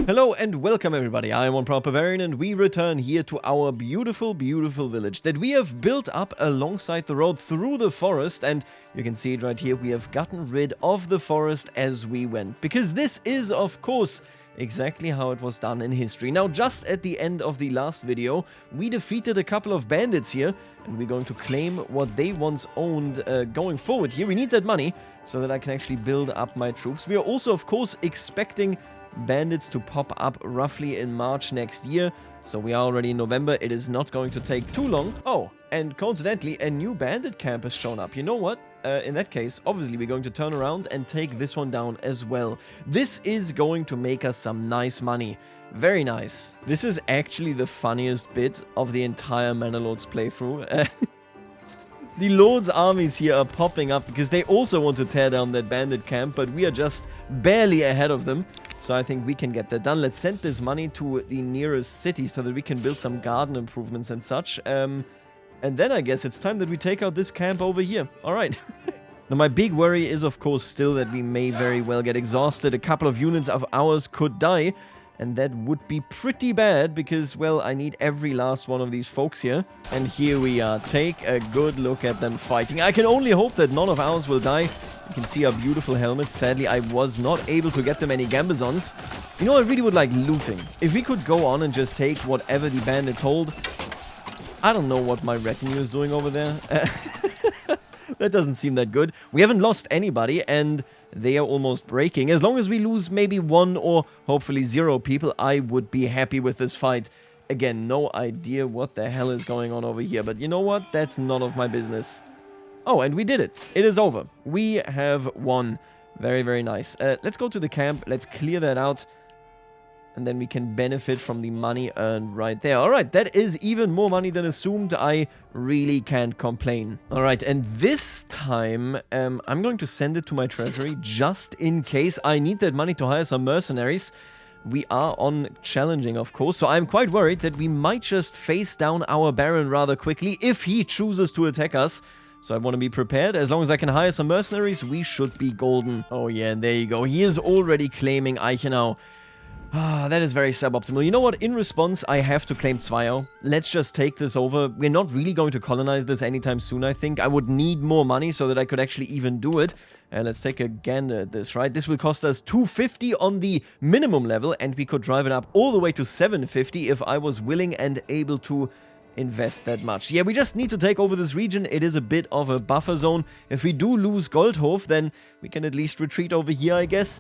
Hello and welcome everybody, I am One Proud Bavarian and we return here to our beautiful village that we have built up alongside the road through the forest, and you can see it right here, we have gotten rid of the forest as we went, because this is of course exactly how it was done in history. Now just at the end of the last video, we defeated a couple of bandits here and we're going to claim what they once owned going forward here. We need that money so that I can actually build up my troops. We are also of course expecting bandits to pop up roughly in March next year, so we are already in November. It is not going to take too long. Oh, and coincidentally, a new bandit camp has shown up. You know what? In that case, obviously, we're going to turn around and take this one down as well. This is going to make us some nice money. Very nice. This is actually the funniest bit of the entire Manor Lords playthrough. The Lord's armies here are popping up because they also want to tear down that bandit camp, but we are just barely ahead of them. So I think we can get that done. Let's send this money to the nearest city so that we can build some garden improvements and such. And then I guess it's time that we take out this camp over here. Alright. Now my big worry is of course still that we may very well get exhausted. A couple of units of ours could die. And that would be pretty bad because, well, I need every last one of these folks here. And here we are. Take a good look at them fighting. I can only hope that none of ours will die. You can see our beautiful helmets. Sadly, I was not able to get them any gambazons. You know, I really would like looting. If we could go on and just take whatever the bandits hold. I don't know what my retinue is doing over there. That doesn't seem that good. We haven't lost anybody and they are almost breaking. As long as we lose maybe 1 or hopefully 0 people, I would be happy with this fight. Again, no idea what the hell is going on over here. But you know what? That's none of my business. Oh, and we did it. It is over. We have won. Very, very nice. Let's go to the camp. Let's clear that out. And then we can benefit from the money earned right there. Alright, that is even more money than assumed. I really can't complain. Alright, and this time, I'm going to send it to my treasury just in case I need that money to hire some mercenaries. We are on challenging, of course, so I'm quite worried that we might just face down our Baron rather quickly if he chooses to attack us. So I want to be prepared. As long as I can hire some mercenaries, we should be golden. Oh yeah, and there you go. He is already claiming Eichenau. Ah, that is very suboptimal. You know what? In response, I have to claim Zweio. Let's just take this over. We're not really going to colonize this anytime soon, I think. I would need more money so that I could actually even do it. Let's take a gander at this, right? This will cost us 250 on the minimum level, and we could drive it up all the way to 750 if I was willing and able to invest that much. Yeah, we just need to take over this region. It is a bit of a buffer zone. If we do lose Goldhof, then we can at least retreat over here, I guess.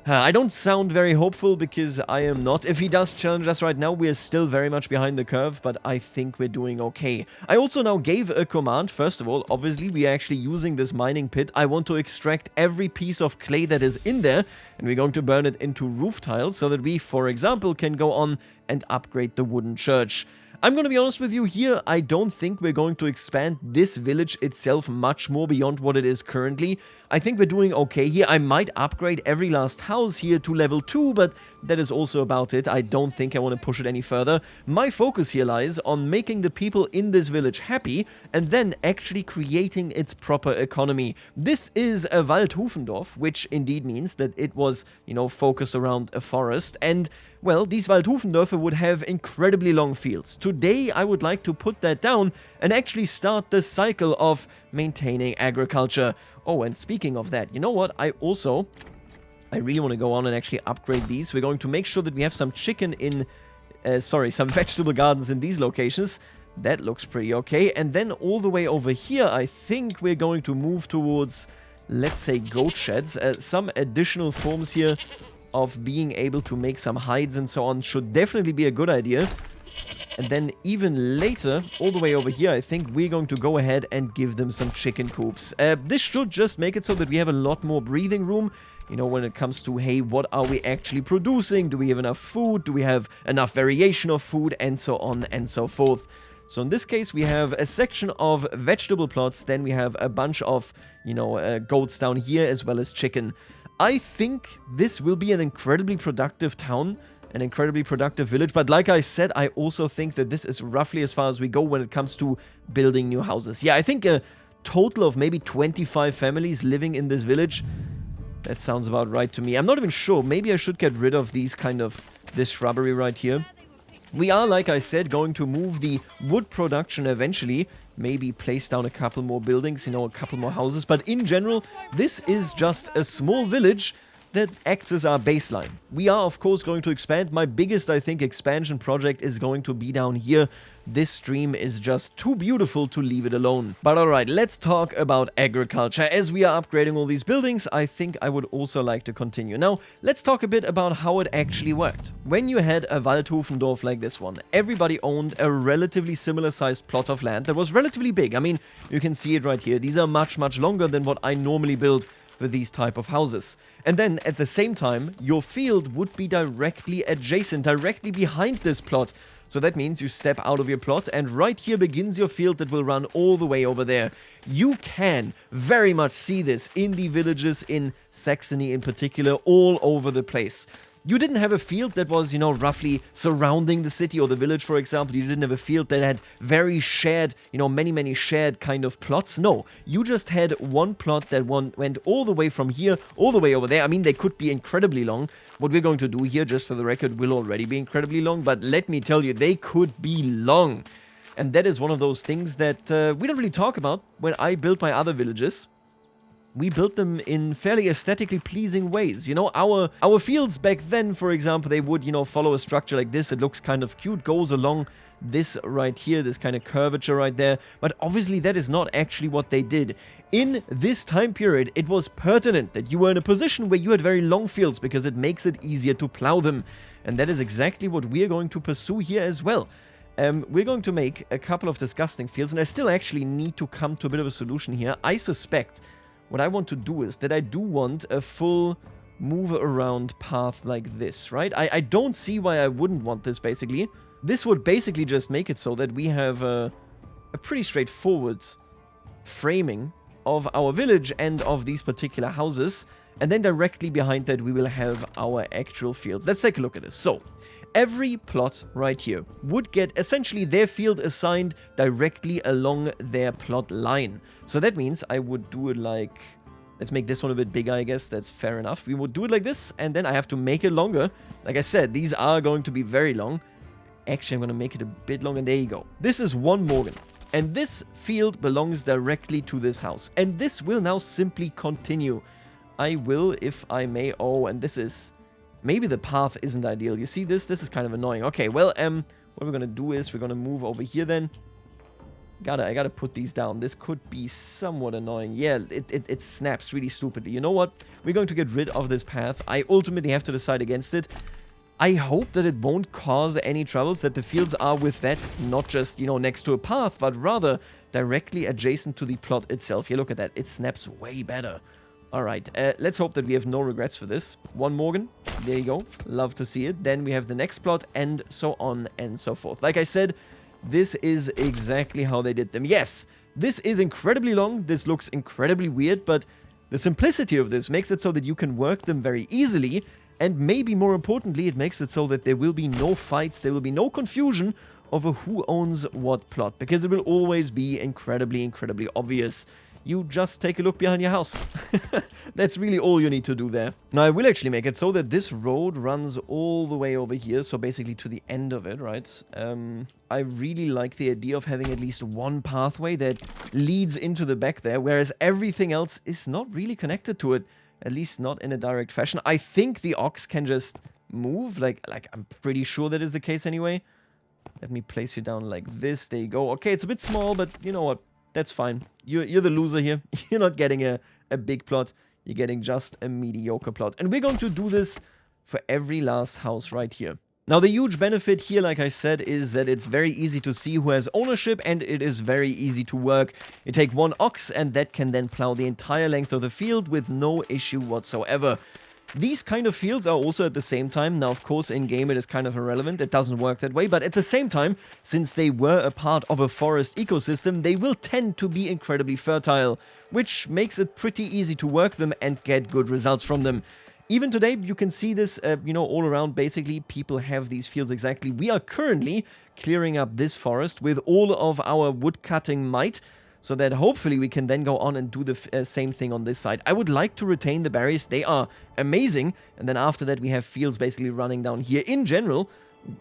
I don't sound very hopeful because I am not. If he does challenge us right now, we are still very much behind the curve, but I think we're doing okay. I also now gave a command. First of all, obviously, we are actually using this mining pit. I want to extract every piece of clay that is in there, and we're going to burn it into roof tiles so that we, for example, can go on and upgrade the wooden church. I'm going to be honest with you here, I don't think we're going to expand this village itself much more beyond what it is currently. I think we're doing okay here. I might upgrade every last house here to level 2, but that is also about it. I don't think I want to push it any further. My focus here lies on making the people in this village happy and then actually creating its proper economy. This is a Waldhufendorf, which indeed means that it was, you know, focused around a forest, and well, these Waldhufendörfer would have incredibly long fields. Today, I would like to put that down and actually start the cycle of maintaining agriculture. Oh, and speaking of that, you know what? I really want to go on and actually upgrade these. We're going to make sure that we have some chicken in, some vegetable gardens in these locations. That looks pretty okay. And then all the way over here, I think we're going to move towards, let's say, goat sheds. Some additional forms here of being able to make some hides and so on should definitely be a good idea. And then even later, all the way over here, I think we're going to go ahead and give them some chicken coops. This should just make it so that we have a lot more breathing room. You know, when it comes to, hey, what are we actually producing? Do we have enough food? Do we have enough variation of food? And so on and so forth. So in this case, we have a section of vegetable plots. Then we have a bunch of, you know, goats down here as well as chicken. I think this will be an incredibly productive town, an incredibly productive village, but like I said, I also think that this is roughly as far as we go when it comes to building new houses. Yeah, I think a total of maybe 25 families living in this village. That sounds about right to me. I'm not even sure. Maybe I should get rid of these kind of this shrubbery right here. We are, like I said, going to move the wood production eventually. Maybe place down a couple more buildings, you know, a couple more houses. But in general, this is just a small village that acts as our baseline. We are, of course, going to expand. My biggest, I think, expansion project is going to be down here. This stream is just too beautiful to leave it alone. But alright, let's talk about agriculture. As we are upgrading all these buildings, I think I would also like to continue. Now, let's talk a bit about how it actually worked. When you had a Waldhofendorf like this one, everybody owned a relatively similar sized plot of land that was relatively big. I mean, you can see it right here. These are much, much longer than what I normally build for these type of houses. And then at the same time, your field would be directly adjacent, directly behind this plot. So that means you step out of your plot and right here begins your field that will run all the way over there. You can very much see this in the villages in Saxony in particular, all over the place. You didn't have a field that was, you know, roughly surrounding the city or the village, for example. You didn't have a field that had very shared, you know, many shared kind of plots. No, you just had one plot that went all the way from here, all the way over there. I mean, they could be incredibly long. What we're going to do here, just for the record, will already be incredibly long. But let me tell you, they could be long. And that is one of those things that we don't really talk about. When I built my other villages, we built them in fairly aesthetically pleasing ways. You know, our fields back then, for example, they would, you know, follow a structure like this. It looks kind of cute, goes along this right here, this kind of curvature right there. But obviously that is not actually what they did. In this time period, it was pertinent that you were in a position where you had very long fields because it makes it easier to plow them. And that is exactly what we are going to pursue here as well. We're going to make a couple of disgusting fields, and I still actually need to come to a bit of a solution here. I suspect what I want to do is that I do want a full move around path like this, right? I don't see why I wouldn't want this, basically. This would basically just make it so that we have a pretty straightforward framing of our village and of these particular houses. And then directly behind that, we will have our actual fields. Let's take a look at this. So, every plot right here would get essentially their field assigned directly along their plot line. So that means I would do it like, let's make this one a bit bigger, I guess. That's fair enough. We would do it like this, and then I have to make it longer. Like I said, these are going to be very long. Actually, I'm going to make it a bit longer. There you go. This is one Morgan. And this field belongs directly to this house. And this will now simply continue. I will, if I may. Oh, and this is... maybe the path isn't ideal. You see this? This is kind of annoying. Okay, well, what we're going to do is we're going to move over here then. I gotta put these down. This could be somewhat annoying. Yeah, it snaps really stupidly. You know what? We're going to get rid of this path. I ultimately have to decide against it. I hope that it won't cause any troubles, that the fields are with that, not just, you know, next to a path, but rather directly adjacent to the plot itself. Yeah, look at that. It snaps way better. Alright, let's hope that we have no regrets for this. One Morgan. There you go. Love to see it. Then we have the next plot, and so on and so forth. Like I said, this is exactly how they did them. Yes, this is incredibly long. This looks incredibly weird, but the simplicity of this makes it so that you can work them very easily. And maybe more importantly, it makes it so that there will be no fights, there will be no confusion over who owns what plot, because it will always be incredibly obvious. You just take a look behind your house. That's really all you need to do there. Now, I will actually make it so that this road runs all the way over here, so basically to the end of it, right? I really like the idea of having at least one pathway that leads into the back there, whereas everything else is not really connected to it. At least not in a direct fashion. I think the ox can just move. Like I'm pretty sure that is the case anyway. Let me place you down like this. There you go. Okay, it's a bit small, but you know what? That's fine. You're the loser here. You're not getting a big plot. You're getting just a mediocre plot. And we're going to do this for every last house right here. Now, the huge benefit here, like I said, is that it's very easy to see who has ownership, and it is very easy to work. You take one ox, and that can then plow the entire length of the field with no issue whatsoever. These kind of fields are also at the same time, now of course in-game it is kind of irrelevant, it doesn't work that way, but at the same time, since they were a part of a forest ecosystem, they will tend to be incredibly fertile, which makes it pretty easy to work them and get good results from them. Even today, you can see this, you know, all around. Basically, people have these fields exactly. We are currently clearing up this forest with all of our woodcutting might. so that hopefully we can then go on and do the same thing on this side. I would like to retain the berries. They are amazing. And then after that, we have fields basically running down here. In general,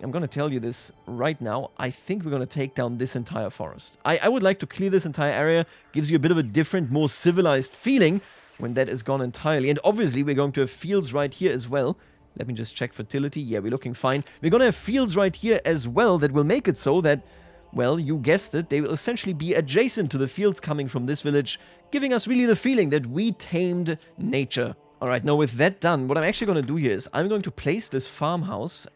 I'm going to tell you this right now. I think we're going to take down this entire forest. I would like to clear this entire area. Gives you a bit of a different, more civilized feeling when that is gone entirely. And obviously, we're going to have fields right here as well. Let me just check fertility. Yeah, we're looking fine. We're going to have fields right here as well that will make it so that, well, you guessed it, they will essentially be adjacent to the fields coming from this village, giving us really the feeling that we tamed nature. All right, now with that done, what I'm actually going to do here is I'm going to place this farmhouse.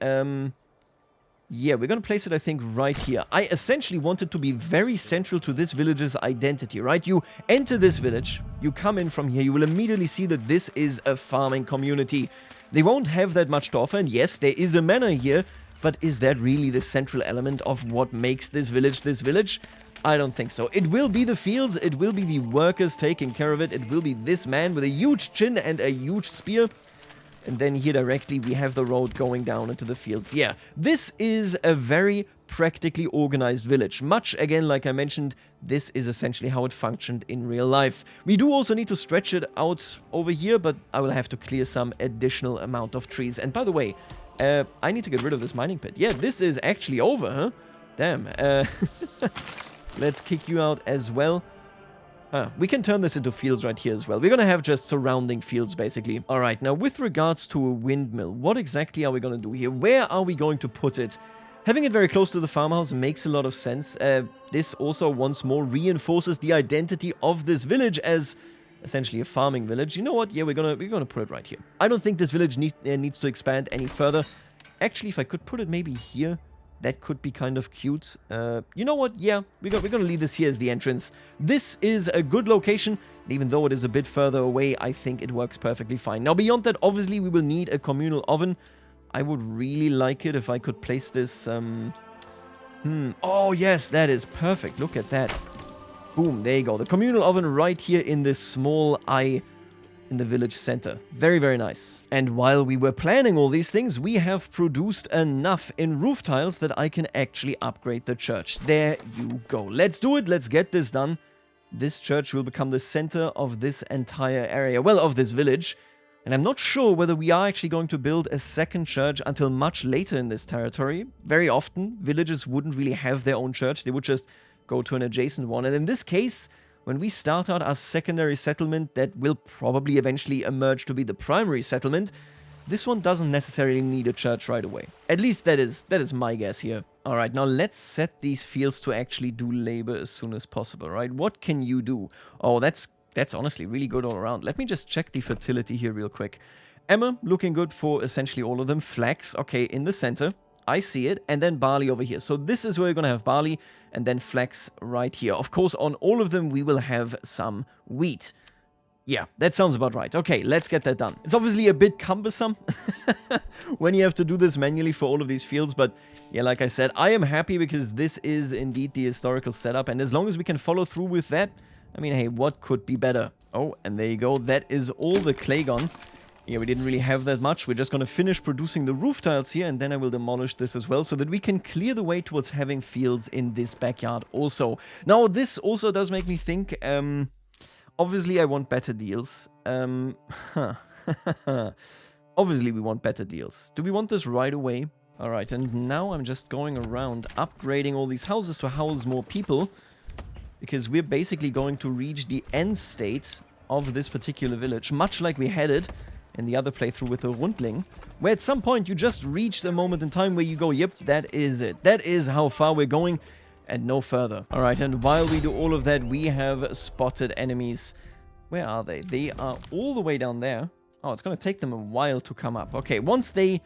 Yeah, we're going to place it, I think, right here. I essentially want it to be very central to this village's identity, right? You enter this village, you come in from here, you will immediately see that this is a farming community. They won't have that much to offer, and yes, there is a manor here, but is that really the central element of what makes this village? I don't think so. It will be the fields, it will be the workers taking care of it, it will be this man with a huge chin and a huge spear. And then here directly we have the road going down into the fields. Yeah, this is a very practically organized village. Much, again, like I mentioned, this is essentially how it functioned in real life. We do also need to stretch it out over here, but I will have to clear some additional amount of trees. And by the way, I need to get rid of this mining pit. Yeah, this is actually over, huh? Damn. Let's kick you out as well. We can turn this into fields right here as well. We're going to have just surrounding fields, basically. All right, now with regards to a windmill, what exactly are we going to do here? Where are we going to put it? Having it very close to the farmhouse makes a lot of sense. This also once more reinforces the identity of this village as essentially a farming village. You know what? Yeah, we're gonna put it right here. I don't think this village needs to expand any further. Actually, if I could put it maybe here, that could be kind of cute. You know what? Yeah, we're going to leave this here as the entrance. This is a good location. And even though it is a bit further away, I think it works perfectly fine. Now, beyond that, obviously, we will need a communal oven. I would really like it if I could place this... Oh, yes, that is perfect. Look at that. Boom, there you go. The communal oven right here in this small eye in the village center. Very, very nice. And while we were planning all these things, we have produced enough in roof tiles that I can actually upgrade the church. There you go. Let's do it. Let's get this done. This church will become the center of this entire area. Well, of this village. And I'm not sure whether we are actually going to build a second church until much later in this territory. Very often, villages wouldn't really have their own church. They would just go to an adjacent one. And in this case, when we start out our secondary settlement that will probably eventually emerge to be the primary settlement, this one doesn't necessarily need a church right away. At least that is my guess here. Alright, now let's set these fields to actually do labor as soon as possible, right? What can you do? Oh, that's honestly really good all around. Let me just check the fertility here real quick. Emma, looking good for essentially all of them. Flax, okay, in the center. I see it. And then barley over here. So this is where we're going to have barley and then flax right here. Of course, on all of them, we will have some wheat. Yeah, that sounds about right. Okay, let's get that done. It's obviously a bit cumbersome when you have to do this manually for all of these fields. But yeah, like I said, I am happy because this is indeed the historical setup. And as long as we can follow through with that, I mean, hey, what could be better? Oh, and there you go. That is all the clay gone. Yeah, we didn't really have that much. We're just going to finish producing the roof tiles here, and then I will demolish this as well so that we can clear the way towards having fields in this backyard also. Now, this also does make me think, obviously I want better deals. Obviously we want better deals. Do we want this right away? All right, and now I'm just going around upgrading all these houses to house more people, because we're basically going to reach the end state of this particular village, much like we had it in the other playthrough with the Rundling, where at some point you just reach the moment in time where you go, yep, that is it. That is how far we're going and no further. All right, and while we do all of that, we have spotted enemies. Where are they? They are all the way down there. Oh, it's going to take them a while to come up. Okay, once they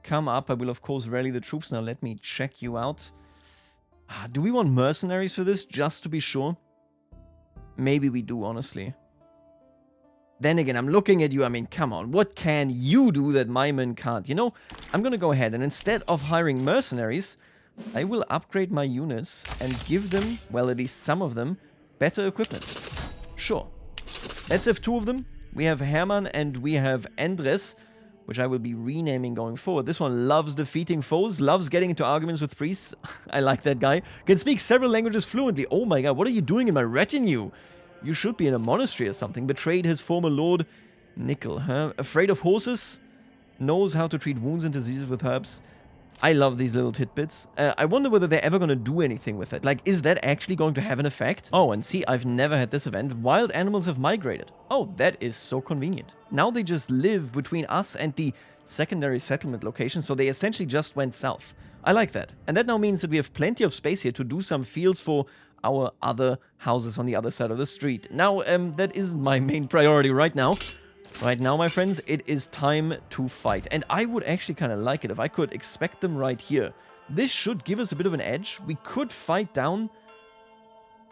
come up, I will, of course, rally the troops. Now, let me check you out. Do we want mercenaries for this, just to be sure? Maybe we do, honestly. Then again, I'm looking at you, I mean, come on, what can you do that my men can't? You know, I'm gonna go ahead and instead of hiring mercenaries, I will upgrade my units and give them, well, at least some of them, better equipment. Sure. Let's have two of them. We have Hermann and we have Andres. which I will be renaming going forward. This one loves defeating foes, loves getting into arguments with priests. I like that guy. Can speak several languages fluently. Oh my god, what are you doing in my retinue? You should be in a monastery or something. Betrayed his former lord. Nickel, huh? Afraid of horses. Knows how to treat wounds and diseases with herbs. I love these little tidbits. I wonder whether they're ever going to do anything with it. Like, is that actually going to have an effect? Oh, and see, I've never had this event. Wild animals have migrated. Oh, that is so convenient. Now they just live between us and the secondary settlement location, so they essentially just went south. I like that. And that now means that we have plenty of space here to do some fields for our other houses on the other side of the street. Now, that isn't my main priority right now. Right now, my friends, it is time to fight. And I would actually kind of like it if I could expect them right here. This should give us a bit of an edge. We could fight down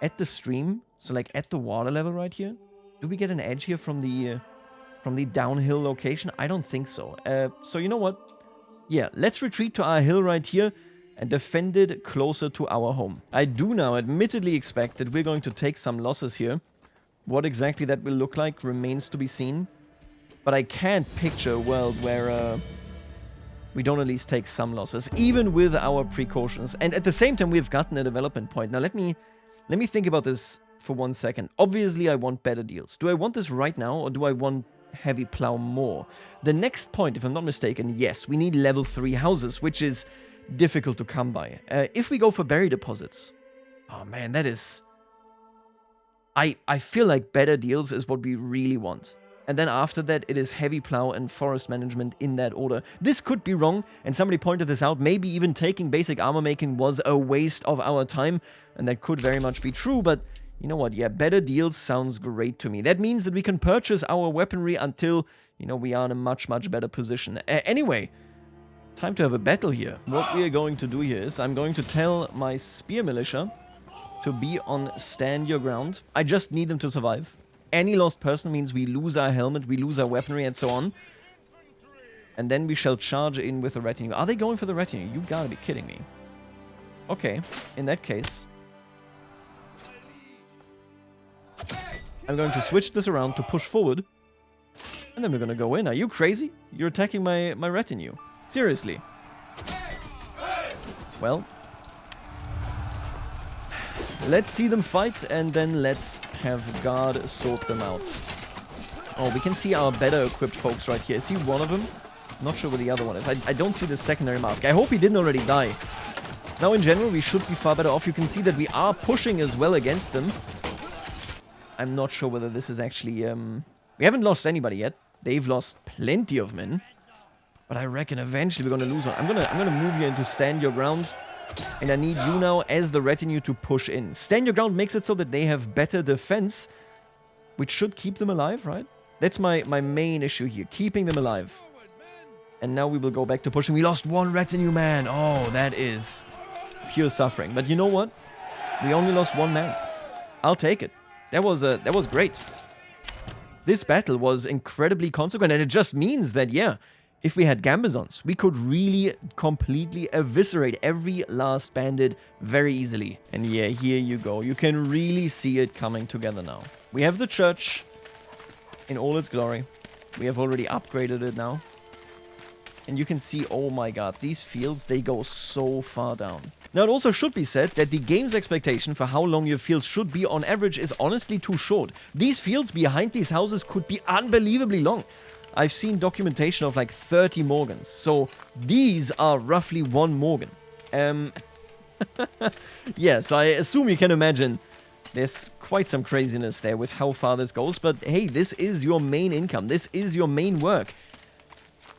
at the stream. So, like, at the water level right here. Do we get an edge here from the downhill location? I don't think so. So, you know what? Yeah, let's retreat to our hill right here and defend it closer to our home. I do now admittedly expect that we're going to take some losses here. What exactly that will look like remains to be seen. But I can't picture a world where we don't at least take some losses, even with our precautions. And at the same time, we've gotten a development point. Now, let me think about this for 1 second. Obviously, I want better deals. Do I want this right now, or do I want heavy plow more? The next point, if I'm not mistaken, yes, we need level 3 houses, which is difficult to come by. If we go for berry deposits, oh man, that is... I feel like better deals is what we really want. And then after that, it is heavy plow and forest management in that order. This could be wrong, and somebody pointed this out. Maybe even taking basic armor making was a waste of our time, and that could very much be true, but you know what? Yeah, better deals sounds great to me. That means that we can purchase our weaponry until, you know, we are in a much, much better position. Anyway, time to have a battle here. What we are going to do here is I'm going to tell my spear militia to be on stand your ground. I just need them to survive. Any lost person means we lose our helmet, we lose our weaponry, and so on. And then we shall charge in with the retinue. Are they going for the retinue? You gotta be kidding me. Okay, in that case, I'm going to switch this around to push forward. And then we're gonna go in. Are you crazy? You're attacking my retinue. Seriously. Well, let's see them fight, and then let's have God sort them out. Oh, we can see our better equipped folks right here. Is he one of them? Not sure where the other one is. I don't see the secondary mask. I hope he didn't already die. Now, in general, we should be far better off. You can see that we are pushing as well against them. I'm not sure whether this is actually... We haven't lost anybody yet. They've lost plenty of men. But I reckon eventually we're going to lose one. I'm gonna move you into stand your ground. And I need you now as the retinue to push in. Stand your ground makes it so that they have better defense, which should keep them alive, right? That's my main issue here, keeping them alive. And now we will go back to pushing. We lost one retinue man. Oh, that is pure suffering. But you know what? We only lost one man. I'll take it. That was great. This battle was incredibly consequent, and it just means that, yeah, if we had Gambazons, we could really completely eviscerate every last bandit very easily. And yeah, here you go. You can really see it coming together now. We have the church in all its glory. We have already upgraded it now. And you can see, oh my god, these fields, they go so far down. Now, it also should be said that the game's expectation for how long your fields should be on average is honestly too short. These fields behind these houses could be unbelievably long. I've seen documentation of like 30 Morgans, so these are roughly 1 Morgan. Yeah, so I assume you can imagine there's quite some craziness there with how far this goes, but hey, this is your main income, this is your main work.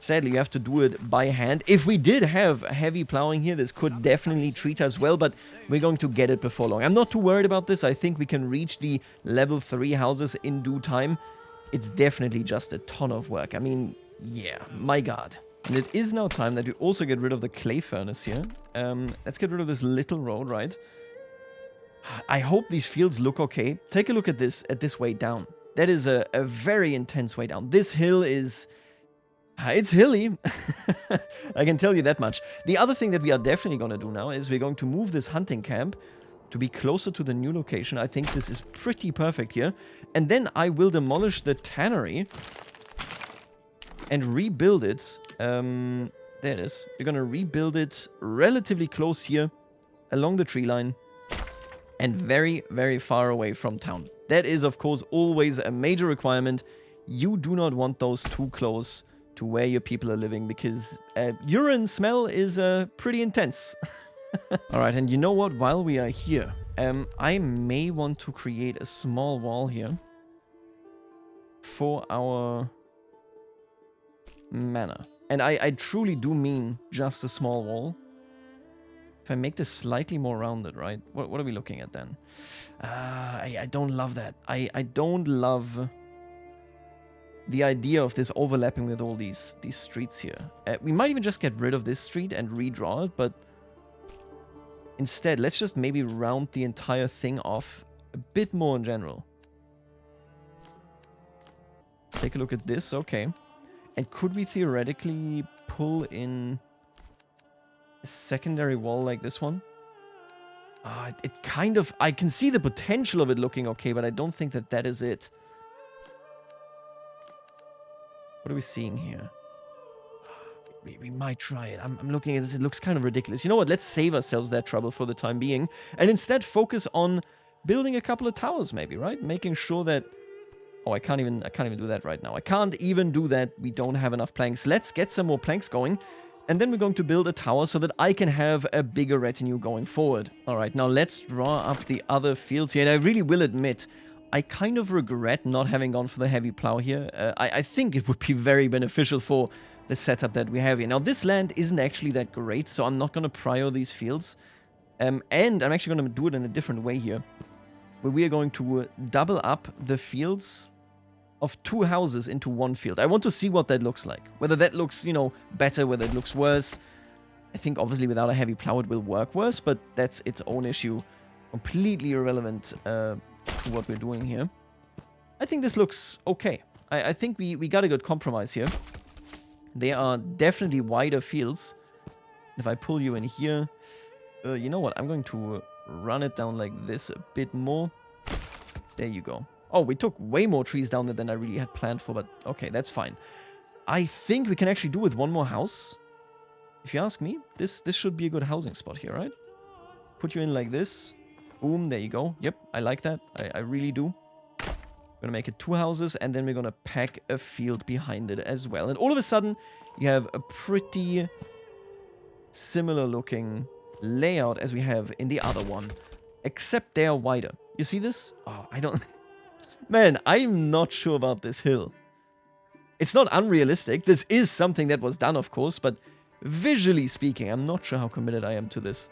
Sadly, you have to do it by hand. If we did have heavy plowing here, this could definitely treat us well, but we're going to get it before long. I'm not too worried about this. I think we can reach the level 3 houses in due time. It's definitely just a ton of work. I mean, yeah, my god. And it is now time that we also get rid of the clay furnace here. Let's get rid of this little road, right? I hope these fields look okay. Take a look at this way down. That is a very intense way down. This hill is... It's hilly. I can tell you that much. The other thing that we are definitely going to do now is we're going to move this hunting camp to be closer to the new location. I think this is pretty perfect here. And then I will demolish the tannery. and rebuild it. There it is. We're going to rebuild it relatively close here along the tree line and very, very far away from town. That is, of course, always a major requirement. You do not want those too close to where your people are living because urine smell is pretty intense. Alright, and you know what? While we are here, I may want to create a small wall here for our manor. And I truly do mean just a small wall. If I make this slightly more rounded, right? What are we looking at then? I don't love that. I don't love the idea of this overlapping with all these streets here. We might even just get rid of this street and redraw it, but instead, let's just maybe round the entire thing off a bit more in general. Take a look at this, okay. And could we theoretically pull in a secondary wall like this one? It kind of... I can see the potential of it looking okay, but I don't think that that is it. What are we seeing here? We might try it. I'm looking at this. It looks kind of ridiculous. You know what? Let's save ourselves that trouble for the time being. And instead focus on building a couple of towers maybe, right? Making sure that... Oh, I can't even do that right now. I can't even do that. We don't have enough planks. Let's get some more planks going. And then we're going to build a tower so that I can have a bigger retinue going forward. Alright, now let's draw up the other fields here. And I really will admit, I kind of regret not having gone for the heavy plow here. I think it would be very beneficial for the setup that we have here. Now, this land isn't actually that great, so I'm not going to prior these fields. And I'm actually going to do it in a different way here, where we are going to double up the fields of 2 houses into 1 field. I want to see what that looks like. Whether that looks, you know, better, whether it looks worse. I think, obviously, without a heavy plow, it will work worse, but that's its own issue. Completely irrelevant to what we're doing here. I think this looks okay. I think we got a good compromise here. They are definitely wider fields. If I pull you in here, you know what? I'm going to run it down like this a bit more. There you go. Oh, we took way more trees down there than I really had planned for, but okay, that's fine. I think we can actually do with 1 more house. If you ask me, this should be a good housing spot here, right? Put you in like this. Boom, there you go. Yep, I like that. I really do. We're gonna make it 2 houses, and then we're gonna pack a field behind it as well. And all of a sudden, you have a pretty similar looking layout as we have in the other one. Except they are wider. You see this? Oh, I don't... Man, I'm not sure about this hill. It's not unrealistic. This is something that was done, of course, but visually speaking, I'm not sure how committed I am to this.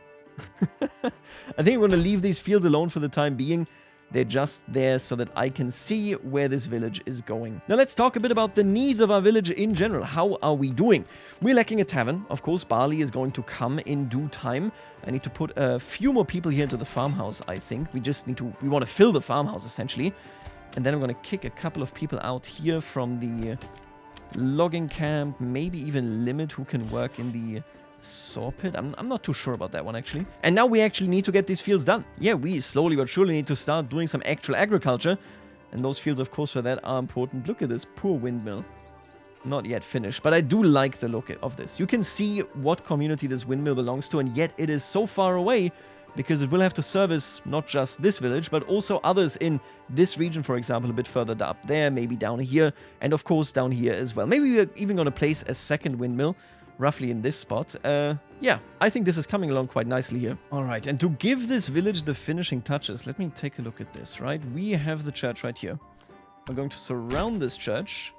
I think I'm going to leave these fields alone for the time being. They're just there so that I can see where this village is going. Now let's talk a bit about the needs of our village in general. How are we doing? We're lacking a tavern. Of course, barley is going to come in due time. I need to put a few more people here into the farmhouse, I think. We want to fill the farmhouse, essentially. And then I'm going to kick a couple of people out here from the logging camp. Maybe even limit who can work in the saw pit. I'm not too sure about that one, actually. And now we actually need to get these fields done. Yeah, we slowly but surely need to start doing some actual agriculture. And those fields, of course, for that are important. Look at this poor windmill. Not yet finished, but I do like the look of this. You can see what community this windmill belongs to, and yet it is so far away because it will have to service not just this village, but also others in this region, for example, a bit further up there, maybe down here, and of course down here as well. Maybe we're even going to place a second windmill roughly in this spot. Yeah, I think this is coming along quite nicely here. All right, and to give this village the finishing touches, let me take a look at this, right? We have the church right here. We're going to surround this church.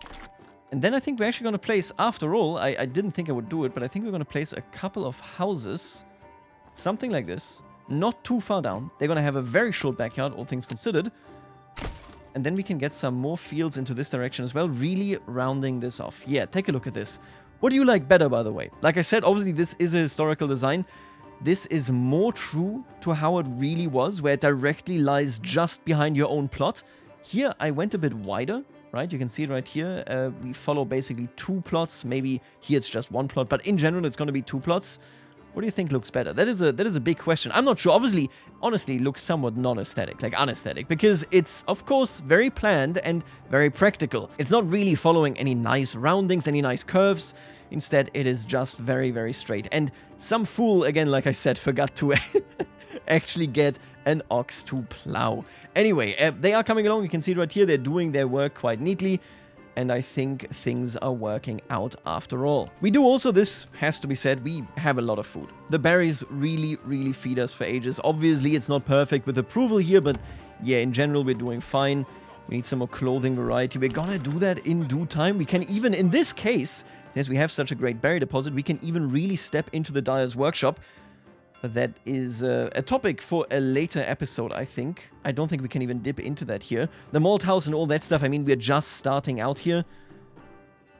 And then I think we're actually going to place, after all, I didn't think I would do it, but I think we're going to place a couple of houses, something like this, not too far down. They're going to have a very short backyard, all things considered. And then we can get some more fields into this direction as well, really rounding this off. Yeah, take a look at this. What do you like better, by the way? Like I said, obviously this is a historical design. This is more true to how it really was, where it directly lies just behind your own plot. Here, I went a bit wider, right? You can see it right here. We follow basically 2 plots. Maybe here it's just 1 plot, but in general, it's going to be 2 plots. What do you think looks better? That is a big question. I'm not sure. Obviously, honestly, it looks somewhat non-aesthetic, like unaesthetic, because it's, of course, very planned and very practical. It's not really following any nice roundings, any nice curves. Instead, it is just very, very straight. And some fool, again, like I said, forgot to actually get an ox to plow. Anyway, they are coming along. You can see it right here. They're doing their work quite neatly. And I think things are working out after all. We do also, this has to be said, we have a lot of food. The berries really, really feed us for ages. Obviously, it's not perfect with approval here, but yeah, in general, we're doing fine. We need some more clothing variety. We're gonna do that in due time. We can even, in this case, since we have such a great berry deposit, we can even really step into the dyer's workshop. But that is a topic for a later episode, I think. I don't think we can even dip into that here. The malt house and all that stuff, I mean, we're just starting out here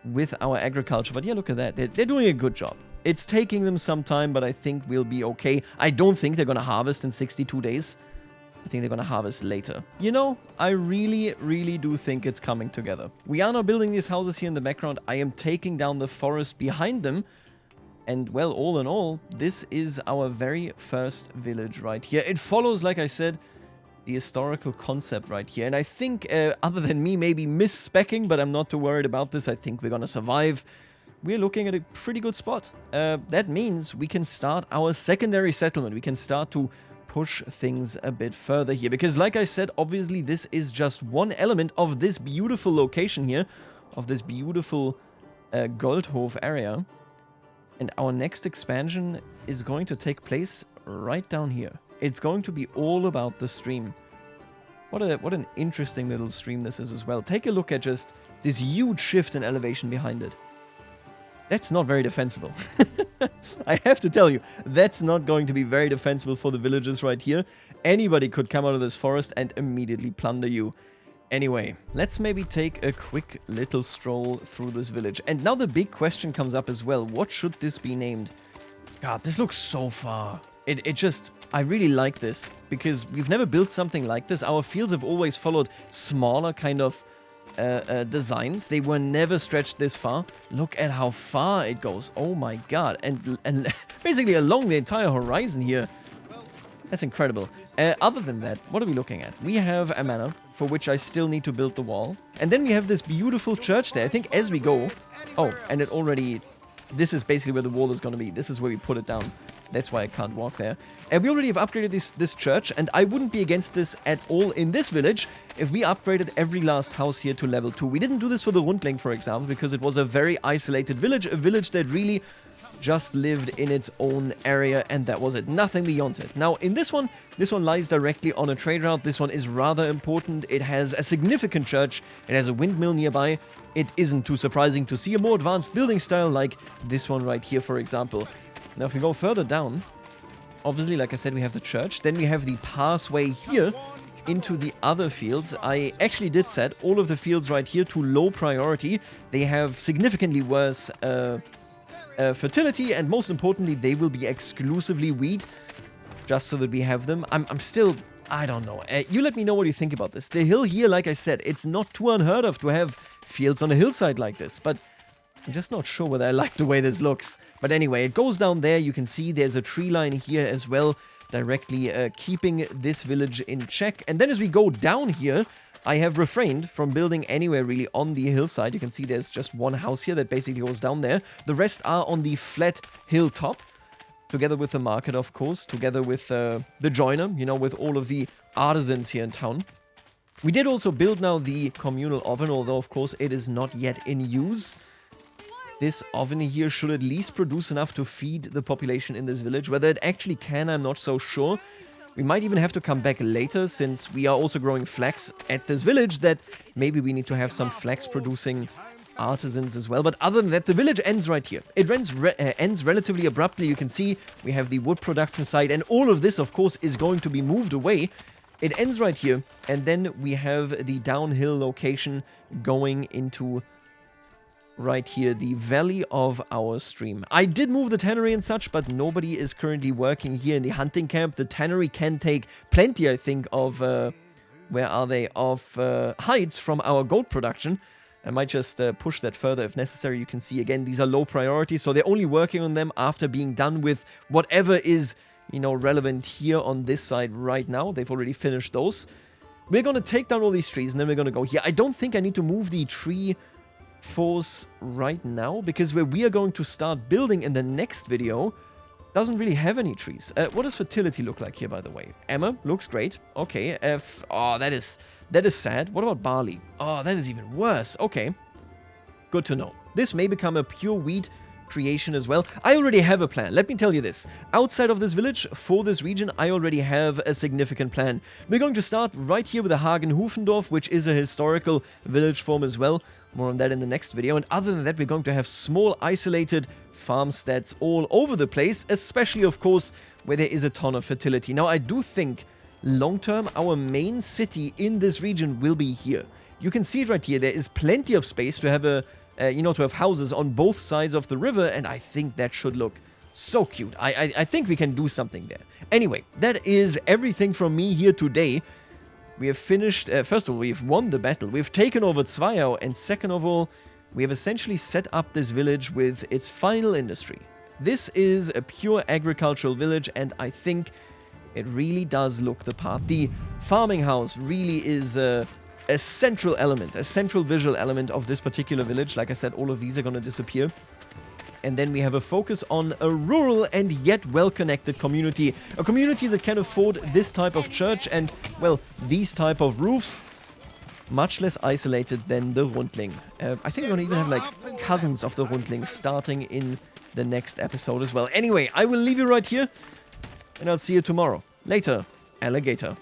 with our agriculture. But yeah, look at that. They're doing a good job. It's taking them some time, but I think we'll be okay. I don't think they're going to harvest in 62 days. I think they're going to harvest later. You know, I really, really do think it's coming together. We are now building these houses here in the background. I am taking down the forest behind them. And, well, all in all, this is our very first village right here. It follows, like I said, the historical concept right here. And I think, other than me maybe mis-speccing, but I'm not too worried about this, I think we're gonna survive. We're looking at a pretty good spot. That means we can start our secondary settlement. We can start to push things a bit further here. Because, like I said, obviously this is just one element of this beautiful location here, of this beautiful Goldhof area. And our next expansion is going to take place right down here. It's going to be all about the stream. What an interesting little stream this is as well. Take a look at just this huge shift in elevation behind it. That's not very defensible. I have to tell you, that's not going to be very defensible for the villagers right here. Anybody could come out of this forest and immediately plunder you. Anyway, let's maybe take a quick little stroll through this village. And now the big question comes up as well. What should this be named? God, this looks so far. It just, I really like this because we've never built something like this. Our fields have always followed smaller kind of designs. They were never stretched this far. Look at how far it goes. Oh my god. And basically along the entire horizon here. That's incredible. Other than that, what are we looking at? We have a manor, for which I still need to build the wall. And then we have this beautiful church there. I think as we go... Oh, and it already... This is basically where the wall is going to be. This is where we put it down. That's why I can't walk there. And we already have upgraded this church, and I wouldn't be against this at all in this village if we upgraded every last house here to level 2. We didn't do this for the Rundling, for example, because it was a very isolated village, a village that really just lived in its own area, and that was it. Nothing beyond it. Now, in this one lies directly on a trade route. This one is rather important. It has a significant church. It has a windmill nearby. It isn't too surprising to see a more advanced building style like this one right here, for example. Now, if we go further down, obviously, like I said, we have the church. Then we have the pathway here into the other fields. I actually did set all of the fields right here to low priority. They have significantly worse fertility, and most importantly, they will be exclusively wheat, just so that we have them. I'm still... I don't know. You let me know what you think about this. The hill here, like I said, it's not too unheard of to have fields on a hillside like this, but I'm just not sure whether I like the way this looks. But anyway, it goes down there. You can see there's a tree line here as well, directly keeping this village in check. And then as we go down here, I have refrained from building anywhere really on the hillside. You can see there's just one house here that basically goes down there. The rest are on the flat hilltop, together with the market, of course, together with the joiner, you know, with all of the artisans here in town. We did also build now the communal oven, although, of course, it is not yet in use. This oven here should at least produce enough to feed the population in this village. Whether it actually can, I'm not so sure. We might even have to come back later, since we are also growing flax at this village, that maybe we need to have some flax-producing artisans as well. But other than that, the village ends right here. It ends relatively abruptly. You can see we have the wood production site, and all of this, of course, is going to be moved away. It ends right here, and then we have the downhill location going into right here, the valley of our stream. I did move the tannery and such, but nobody is currently working here in the hunting camp. The tannery can take plenty, I think, of, where are they, of hides from our gold production. I might just push that further if necessary. You can see, again, these are low priority, so they're only working on them after being done with whatever is, you know, relevant here on this side right now. They've already finished those. We're going to take down all these trees, and then we're going to go here. I don't think I need to move the tree force right now, because where we are going to start building in the next video doesn't really have any trees. What does fertility look like here, by the way? Emma looks great. Okay. Oh, that is sad. What about barley? Oh, that is even worse. Okay. Good to know. This may become a pure wheat creation as well. I already have a plan. Let me tell you this. Outside of this village, for this region, I already have a significant plan. We're going to start right here with the Hagen-Hufendorf, which is a historical village form as well. More on that in the next video. And other than that, we're going to have small, isolated farmsteads all over the place, especially, of course, where there is a ton of fertility. Now, I do think long-term, our main city in this region will be here. You can see it right here. There is plenty of space to have to have houses on both sides of the river, and I think that should look so cute. I think we can do something there. Anyway, that is everything from me here today. We have finished, first of all, we've won the battle. We've taken over Zweiau, and second of all, we have essentially set up this village with its final industry. This is a pure agricultural village, and I think it really does look the part. The farming house really is a central element, a central visual element of this particular village. Like I said, all of these are going to disappear. And then we have a focus on a rural and yet well-connected community. A community that can afford this type of church and, well, these type of roofs. Much less isolated than the Rundling. I think we're going to even have, like, cousins of the Rundling starting in the next episode as well. Anyway, I will leave you right here, and I'll see you tomorrow. Later, alligator.